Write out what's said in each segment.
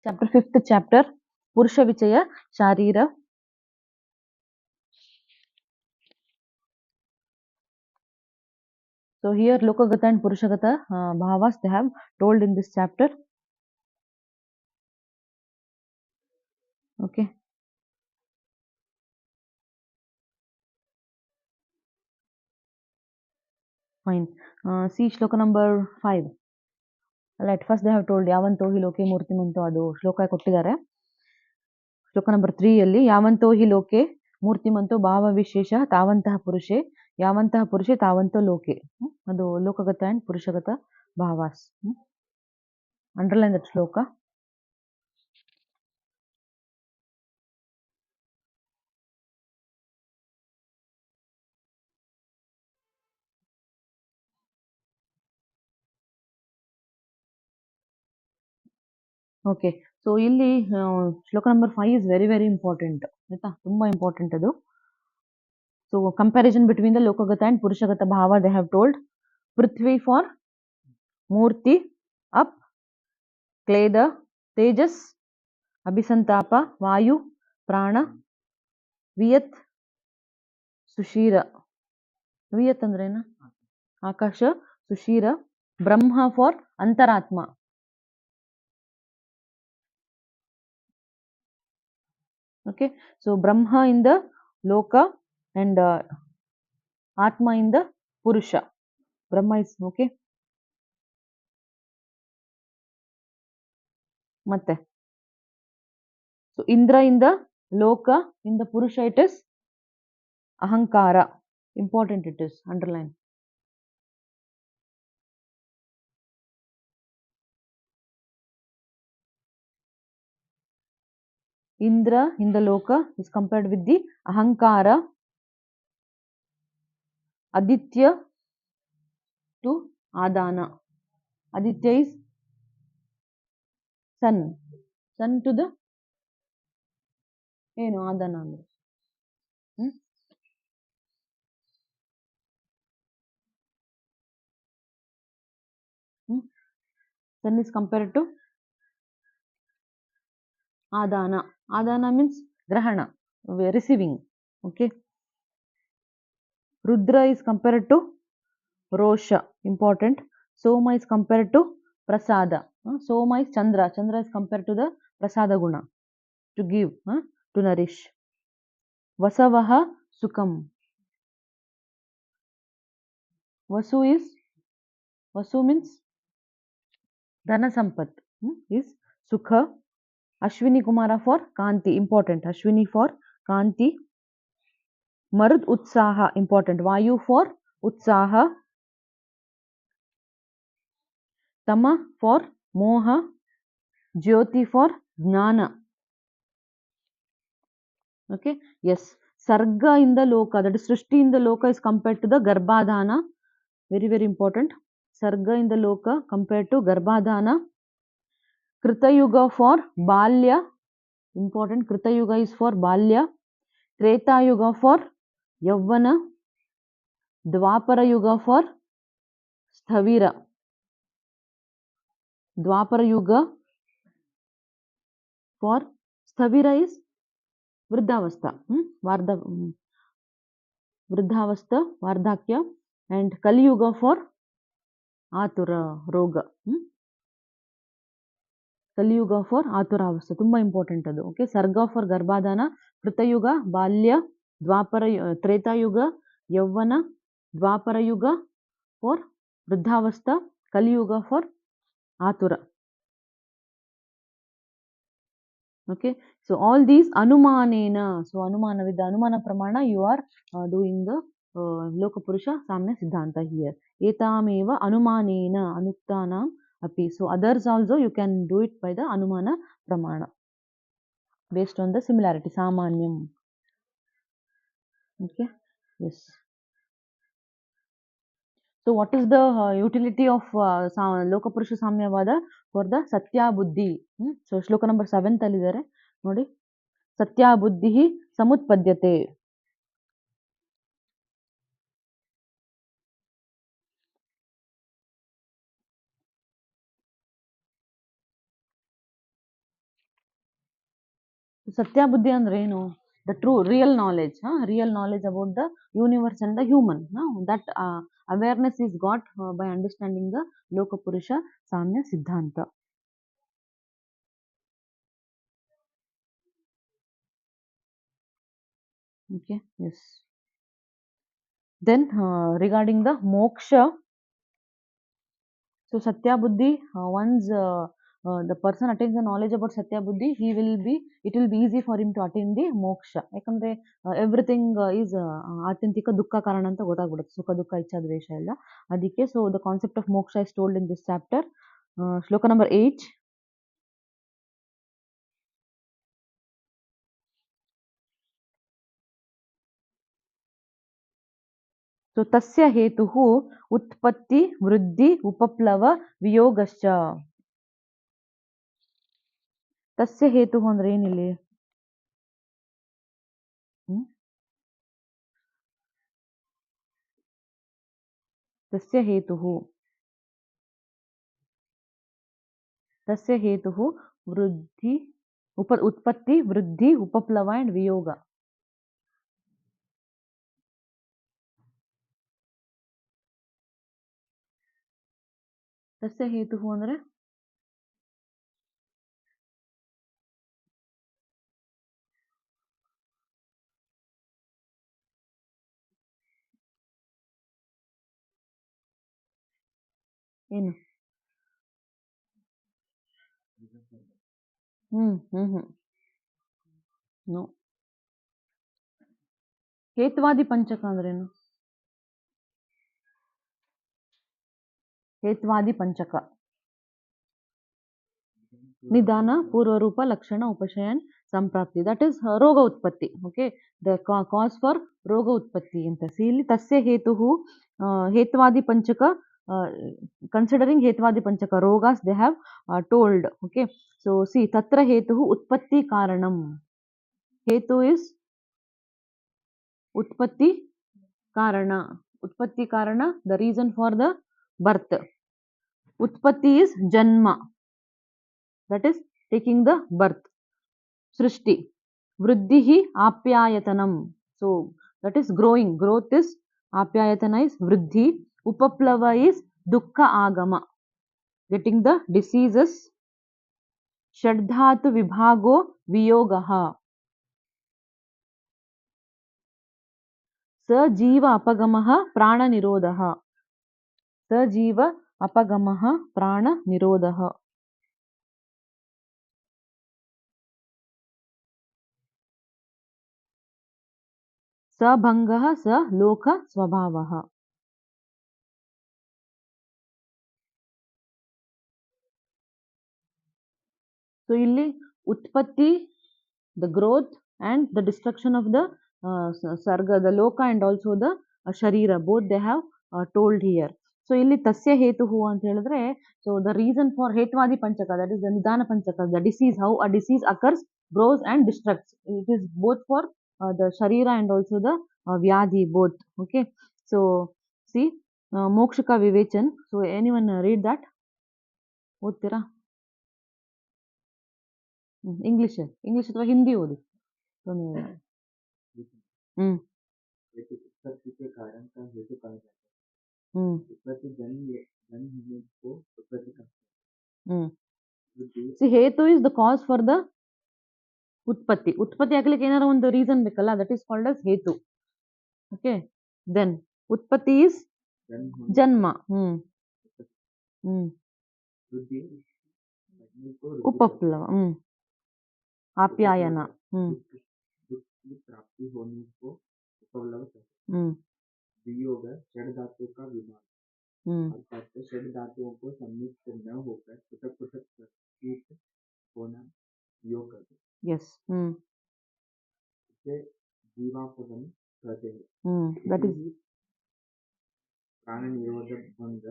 Chapter 5th chapter Purusha Vichaya Sharira. So here Lokagata and Purushagata bhavas they have told in this chapter. Okay, fine. See shloka number 5. At first they have told Yavanto hi loke murtimanto adu shloka ಕೊಟ್ಟಿದ್ದಾರೆ. ಶ್ಲೋಕ number 3 ಅಲ್ಲಿ ಯಾವಂತೋ ಹಿ ಲೋಕೆ ಮೂರ್ತಿಮಂತೋ ಭಾವ ವಿಶೇಷ ತಾವಂತಹ ಪುರುಷೆ ಯಾವಂತಹ ಪುರುಷೆ ತಾವಂತೋ ಲೋಕೆ ಅದು ಲೋಕಗತ ಅಂಡ್ ಪುರುಷಗತ ಭಾವಾಸ್. Underline that shloka. Okay, so ಇಲ್ಲಿ ಶ್ಲೋಕ number 5 is very very important ಆಯ್ತಾ, ತುಂಬಾ ಇಂಪಾರ್ಟೆಂಟ್ ಅದು. ಸೊ ಕಂಪ್ಯಾರಿಸನ್ ಬಿಟ್ವೀನ್ ದ ಲೋಕಗತ ಅಂಡ್ ಪುರುಷಗತ ಭಾವ ದೇ ಹ್ಯಾವ್ ಟೋಲ್ಡ್. ಪೃಥ್ವಿ ಫಾರ್ ಮೂರ್ತಿ, ಅಪ್ ಕ್ಲೇದ ತೇಜಸ್, ಅಭಿಸಂತಾಪ ವಾಯು, ಪ್ರಾಣ, ವಿಯತ್ ಸುಶೀರ. ವಿಯತ್ ಅಂದ್ರೇನು? ಆಕಾಶ, ಸುಶೀರ, ಬ್ರಹ್ಮ ಫಾರ್ ಅಂತರಾತ್ಮ. Okay, so Brahma in the Loka and Atma in the Purusha. Brahma is okay. Matte. So Indra in the Loka, in the Purusha it is Ahankara. Important it is, underline. Indra in the Loka is compared with the Ahankara. Aditya to Adana. Aditya is sun. Sun to the Adana. Sun is compared to Adana. Adana means Grahana, receiving. Okay. Rudra is compared to Rosha, important. Soma is compared to Prasada. Soma is Chandra. Chandra is compared to the Prasada Guna, to give, to nourish. Vasavaha Sukam. Vasu means Dhana Sampat, is Sukha. Ashwini Kumara for Kanti, important. Ashwini for Kanti. Marud Utsaha, important. Vayu for Utsaha. Tama for Moha. Jyoti for Jnana. Okay, yes. Sarga in the Loka, that is Srishti in the Loka is compared to the Garbhadhana. Very, very important. Sarga in the Loka compared to Garbhadhana. Krita Yuga for Balya. Important. Krita Yuga is for Balya. Treta Yuga for Yavvana. Dwapara Yuga for Sthavira. Dwapara Yuga for Sthavira is Vridhavastha. Vridhavastha, Vardhakya. And Kali Yuga for Atura, Roga. Kaliyuga for Aturavastha. Tumba important adu. Okay, Sarga for Garbhadana, Kritayuga, Balya, Dwapara, Treta Yuga, Yavvana, Dwapara Yuga for Vridhavastha, Kaliyuga for Atura. Okay, so all these Anumanena. So Anumana, with the Anumana Pramana, you are doing the Lokapurusha Samya Siddhanta here. Etameva Anumanena Anuktanam api. So others also you can do it by the Anumana Pramana based on the similarity. Samanyam. Okay, yes. So what is the utility of Lokapurusha Samyavada for the Satya Buddhi? So shloka number 7 talidare nodi. Satya Buddhi Samutpadyate. Satya Buddhi andrenu? The true, real knowledge, real knowledge about the universe and the human. That awareness is got by understanding the Lokapurusha Samya Siddhanta. Okay, yes. Then regarding the moksha, so Satya Buddhi, once the person attains the knowledge about Satya Buddhi, it will be easy for him to attain the moksha. ಯಾಕಂದ್ರೆ everything is ಆತ್ಯಂತಿಕ ದುಃಖ ಕಾರಣ ಅಂತ ಗೊತ್ತಾಗ್ಬಿಡುತ್ತೆ. ಸುಖ ದುಃಖ ಇಚ್ಛಾ ದ್ವೇಷ ಎಲ್ಲ. ಅದಕ್ಕೆ so the concept of moksha is told in this chapter. ಶ್ಲೋಕ number 8. So tasya hetuhu utpatti ವೃದ್ಧಿ ಉಪಪ್ಲವ ವಿಯೋಗಶ್ಚ. ತಸ್ಯ ಹೇತು ಅಂದ್ರೆ ಏನಿಲ್ಲಿ? ತಸ್ಯ ಹೇತುಃ ವೃದ್ಧಿ ಉತ್ಪತ್ತಿ ವೃದ್ಧಿ ಉಪಪ್ಲವ ಅಂಡ್ ವಿಯೋಗ. ತಸ್ಯ ಹೇತುಃ ಅಂದ್ರೆ ಏನು? ನೋ. ಹೇತ್ವಾದಿ ಪಂಚಕ ಅಂದ್ರೇನು? ಹೇತ್ವಾದಿ ಪಂಚಕ ನಿಧಾನ ಪೂರ್ವರೂಪ ಲಕ್ಷಣ ಉಪಶಯನ್ ಸಂಪ್ರಾಪ್ತಿ. ದಟ್ ಇಸ್ ರೋಗ ಉತ್ಪತ್ತಿ. ಓಕೆ, ದ ಕಾಸ್ ಫಾರ್ ರೋಗ ಉತ್ಪತ್ತಿ ಅಂತ. ಸಿ ಇಲ್ಲಿ ತಸ್ಯ ಹೇತುಃ ಹೇತ್ವಾದಿ ಪಂಚಕ, ಕನ್ಸಿಡರಿಂಗ್ ಹೇತ್ವಾದಿ ಪಂಚಕ ರೋಗಾಸ್ they have told. Okay, so see ತತ್ರ ಹೇತುಃ ಉತ್ಪತ್ತಿ ಕಾರಣಂ. ಹೇತು ಇಸ್ ಉತ್ಪತ್ತಿ ಕಾರಣ. ಉತ್ಪತ್ತಿ ಕಾರಣ, the reason for the birth. ಉತ್ಪತ್ತಿ ಇಸ್ ಜನ್ಮ, that is taking the birth. Srishti. Vruddhihi apyayatanam. So that is growing. Growth is apyayatana is vruddhi. Upaplava is dukkha agama. Getting the diseases. Shadhatu vibhago viyogaha. Sajiva apagamaha prana nirodha. Sajiva apagamaha prana nirodha. ಸಭಂಗಃ ಸ ಲೋಕ ಸ್ವಭಾವಃ. So ಇಲ್ಲಿ ಉತ್ಪತ್ತಿ, the growth and the destruction of the ಸರ್ಗ, the ಲೋಕ and also the ಶರೀರ, both they have told here. So ಇಲ್ಲಿ ತಸ್ಯ ಹೇತುಃ ಅಂತ ಹೇಳಿದ್ರೆ, ಸೊ ದ ರೀಸನ್ ಫಾರ್ ಹೇತ್ವಾದಿ ಪಂಚಕ, ದಟ್ ಇಸ್ ದ ನಿಧಾನ ಪಂಚಕ, the disease, how a disease occurs, grows and destructs. It is both for the sharira and also the vyadhi, both. Okay, so see mokshika vivechan. So anyone read that? ಓದ್ತೀರಾ? English ಅಥವಾ ಹಿಂದಿ ಓದಿ. उत्पत्ति के कारण का हेतु कहा जाता है। उत्पत्ति जन्म होने को उत्पत्ति कहते हैं। ಹೇತು is the cause for the ಉತ್ಪತ್ತಿ. ಉತ್ಪತ್ತಿ ಆಗ್ಲಿಕ್ಕೆ ಏನಾರ ಒಂದು ರೀಸನ್ ಬೇಕಲ್ಲ, ದಟ್ ಈಸ್ ಕಾಲ್ಡ್ ಅಸ್ ಹೇತು. ಓಕೆ, ದೆನ್ ಉತ್ಪತ್ತಿ ಇಸ್ ಜನ್ಮ. ಉಪಪ್ಲವ, ಆಪ್ಯಾಯನ. प्राप्ति होने को उपप्लव कहते हैं। वियोग षड धातु का विभाग, अर्थात षड धातुओं को सम्मिलित न होकर पृथक पृथक प्रतीत होना योग कहते हैं। यस, इसे जीवापगम कहते हैं। दैट इज प्राण निरोधक भंग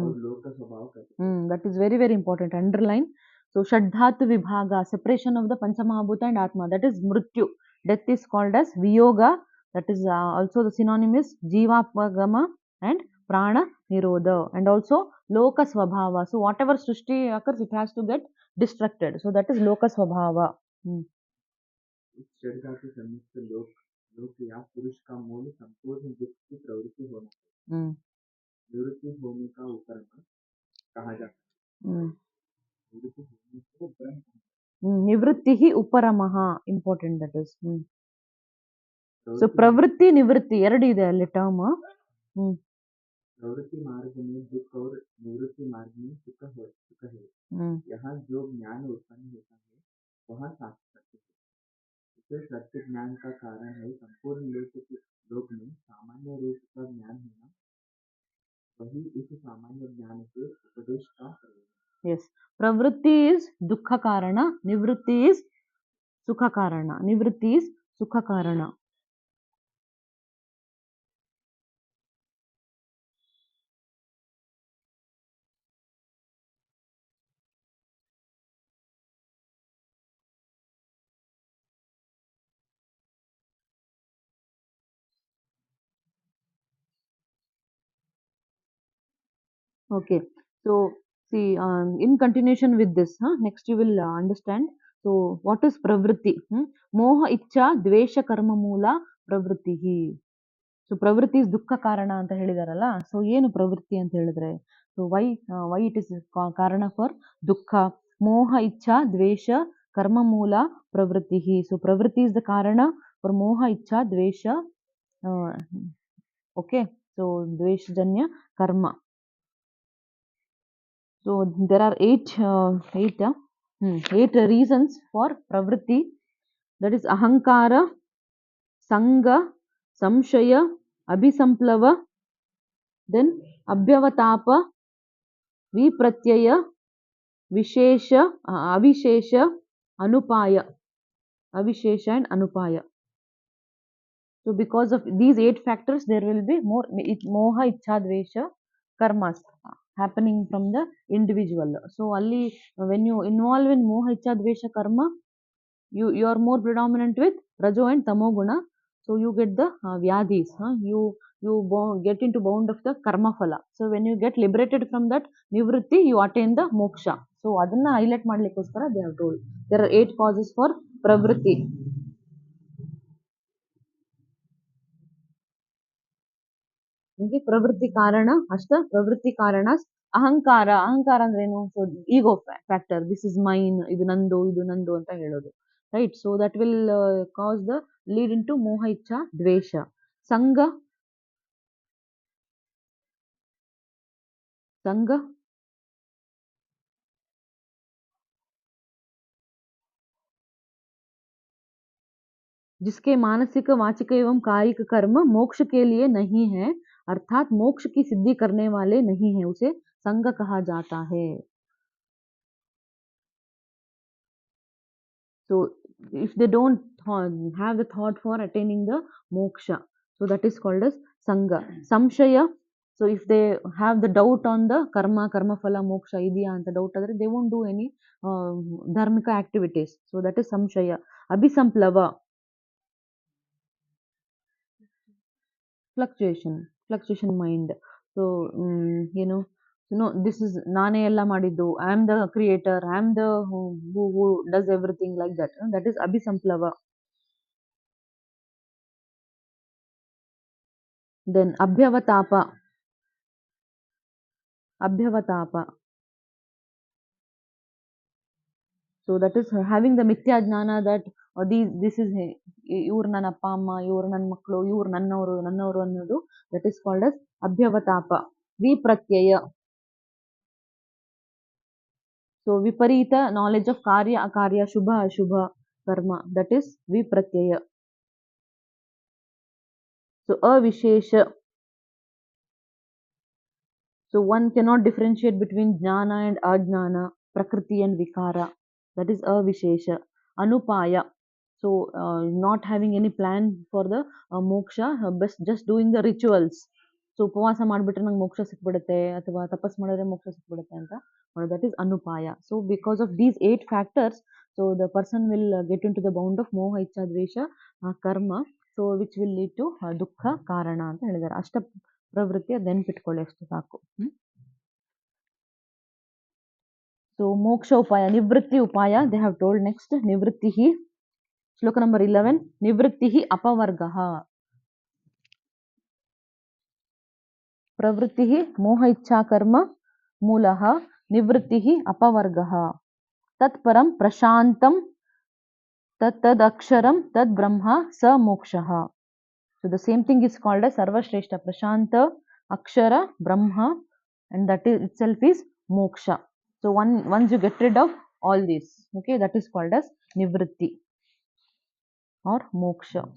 और लोक स्वभाव कहते हैं। That is very very important. Underline. So Shadhatu Vibhaga, separation of the Panchamahabhuta and Atma, that is Mrityu. Death is called as Viyoga. That is also the synonym is Jivapagama and Prana Nirodha, and also Loka Swabhava. So whatever Srishti occurs, it has to get destructed. So that is Loka Swabhava. इस जड़ धातु संयुक्त लोक या पुरुष का मूल संपूर्ण दुख की प्रवृत्ति होना है। निवृत्ति होने का उपरमा कहा जाता है। निवृत्ति होने को उपरम निवृत्तिः उपरमः ಇಂಪಾರ್ಟೆಂಟ್ ದಟ್ ಇಸ್ ಸೊ ಪ್ರವೃತ್ತಿ ನಿವೃತ್ತಿ ಎರಡು ಇದೆ ಅಲ್ಲಿ ಟರ್ಮ್ प्रवृत्ति मार्ग में दुख और निवृत्ति मार्ग में सुख है। यहाँ जो ज्ञान उत्पन्न होता है वह सत्य है। इसे सत्य ज्ञान का कारण है संपूर्ण लोक में सामान्य रूप का ज्ञान होना, वही इस सामान्य ज्ञान के उपदेश का प्रयोजन। Yes, pravritti is dukha karana, nivritti is sukha karana. Nivritti is sukha karana. Okay, so see, in continuation with this, next you will understand. So, what is pravritti? Moha ichcha dvesha karma moola pravrittihi. So ಪ್ರವೃತ್ತಿ is ದುಃಖ ಕಾರಣ ಅಂತ ಹೇಳಿದಾರಲ್ಲ. So ಏನು ಪ್ರವೃತ್ತಿ ಅಂತ ಹೇಳಿದ್ರೆ, so why it is ಕಾರಣ for ದುಃಖ. ಮೋಹ ಇಚ್ಛಾ ದ್ವೇಷ ಕರ್ಮ ಮೂಲ ಪ್ರವೃತ್ತಿ. ಸೊ ಪ್ರವೃತ್ತಿ ಇಸ್ ದ ಕಾರಣ ಫಾರ್ ಮೋಹ ಇಚ್ಛಾ ದ್ವೇಷ. ಓಕೆ, ಸೊ ದ್ವೇಷಜನ್ಯ ಕರ್ಮ. So there are eight reasons for pravritti. That is ahankara, sanga, samshaya, abhisamplava, then abhyavatapa, vipratyaya, vishesha, avishesha, anupaya. Avishesha and anupaya. So because of these 8 factors, there will be more moha, ichha, dvesha, karmas happening from the individual. So only when you involve in moha, ichha, dvesha, karma, you are more predominant with rajo and tamo guna. So you get the vyadhis. You get into bound of the karma phala. So when you get liberated from that nivritti, you attain the moksha. So adanna highlight madlikkoskara they have told there are 8 causes for pravritti. Okay, pravritti karana, ashta pravritti karanas. Ahankara ಅಂದ್ರೇನು? So ego factor. This is mine, ಇದು ನಂದು ಅಂತ ಹೇಳೋದು. Right, so that will cause the lead into moha, ichha, dvesha. Sanga जिसके मानसिक, वाचिक एवं कायिक कर्म मोक्ष के लिए नहीं है, अर्थात मोक्ष की सिद्धि करने वाले नहीं है, उसे संग कहा जाता है. So if they don't have the thought for attaining the moksha, so that is called as sanga. Samshaya, so if they have the doubt on the karma phala moksha idya anta doubt adre, they won't do any dharmika activities. So that is samshaya. Abhisamplava, fluctuation mind. So this is nane ella madiddu, I am the creator, I am the who does everything, like that. That is abhisamplava. Then abhyavatapa. So that is having the mithya jnana that this is ಇವ್ರು ನನ್ನ ಅಪ್ಪ ಅಮ್ಮ, ಇವ್ರು ನನ್ನ ಮಕ್ಕಳು, ಇವ್ರು ನನ್ನವರು ಅನ್ನೋದು, that is called as abhyavatapa. Vipratyaya, so viparita knowledge of karya akarya, shubha ashubha karma, that is vipratyaya. So avishesha, so one cannot differentiate between jnana and ajnana, prakriti and vikara, that is avishesha. Anupaya, so not having any plan for the moksha, just doing the rituals. So ಉಪವಾಸ ಮಾಡಿಬಿಟ್ರೆ ನಂಗೆ ಮೋಕ್ಷ ಸಿಕ್ಬಿಡುತ್ತೆ, ಅಥವಾ ತಪಸ್ ಮಾಡಿದ್ರೆ ಮೋಕ್ಷ ಸಿಕ್ಬಿಡುತ್ತೆ ಅಂತ, that is anupaya. So because of these 8 factors, so the person will get into the bound of moha, ichha, dvesha, karma, so which will lead to dukkha karana ಅಂತ ಹೇಳಿದ್ದಾರೆ. ಅಷ್ಟ ಪ್ರವೃತ್ತಿ ನೆನ್ಪಿಟ್ಕೊಳ್ಳಿ, ಅಷ್ಟು ಸಾಕು. So moksha upaya, nivritti upaya, they have told next nivrittihi. Shloka number 11. Nivrittihi apavargaha. Pravrittihi moha ichcha karma mulaha. Nivrittihi apavargaha. Tat param prashantam tad aksharam tad brahma sa mokshaha. So the same thing is called as Sarvashreshta Prashanta Akshara Brahma, and that is itself is moksha. So once you get rid of all these, okay, that is called as Nivritti or moksha.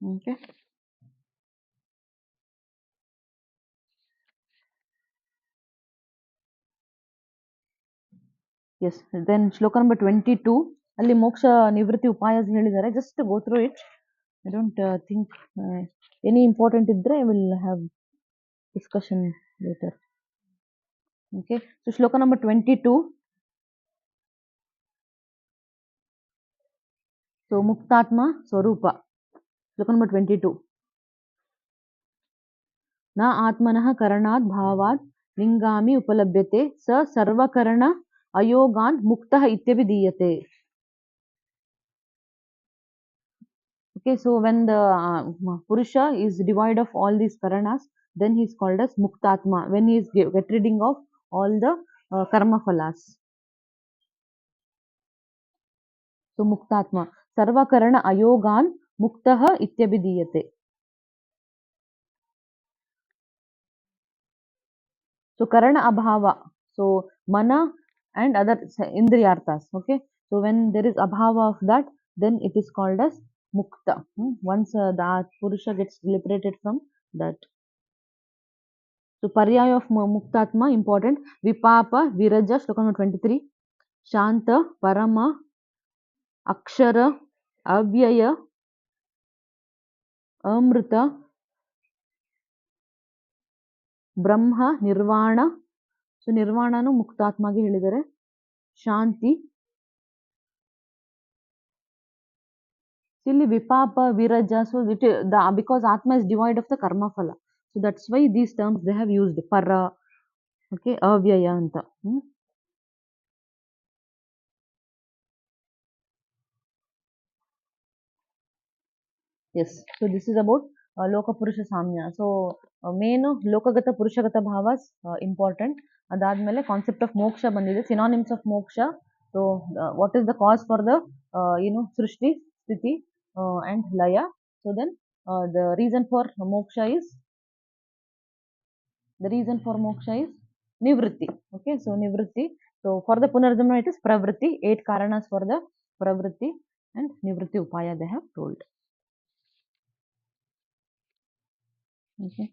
Okay. Yes, then shloka number 22. ಅಲ್ಲಿ ಮೋಕ್ಷ ನಿವೃತ್ತಿ ಉಪಾಯಸ್ ಹೇಳಿದ್ದಾರೆ. Just go through it. I don't think any important ಇದ್ರೆ I will have discussion later. Okay, so shloka number 22. So Muktatma Swarupa. Shloka number 22. न आत्मनः करणात् भावात् लिंगामि उपलभ्यते स सर्वकरण अयोगान् मुक्तः इत्यभिधीयते. Okay, so when the Purusha is devoid of all these karanas, then he is called as Muktatma, when he is get rid of all the karma phalas. So Muktatma, Sarvakarana Ayogan Muktaha Ityabhidiyate. So Karana Abhava, so Mana and other Indriyarthas. Okay, so when there is Abhava of that, then it is called as Mukta. Once the Purusha gets liberated from that. So Paryaya of Muktatma important. Vipapa, Viraja, Shloka number 23. Shanta, Parama, Akshara, Avyaya, Amrita, Brahma, Nirvana. So Nirvana no Muktatma ge helidare. Shanti. Still Vipapa, Viraja, so because Atma is devoid of the karma phala. So that's why these terms they have used. Para, okay, Avyaya anta. Yes, so this is about Loka Purusha Samya. So main Lokagata Purushagata Bhavas important. Adadmele concept of moksha bandide, synonyms of moksha. So what is the cause for the Srishti, Sthiti and Laya. So then the reason for moksha is Nivritti. Okay, so Nivritti. So for the Punarjanma it is Pravritti. 8 karanas for the Pravritti and Nivritti Upaya they have told. Okay.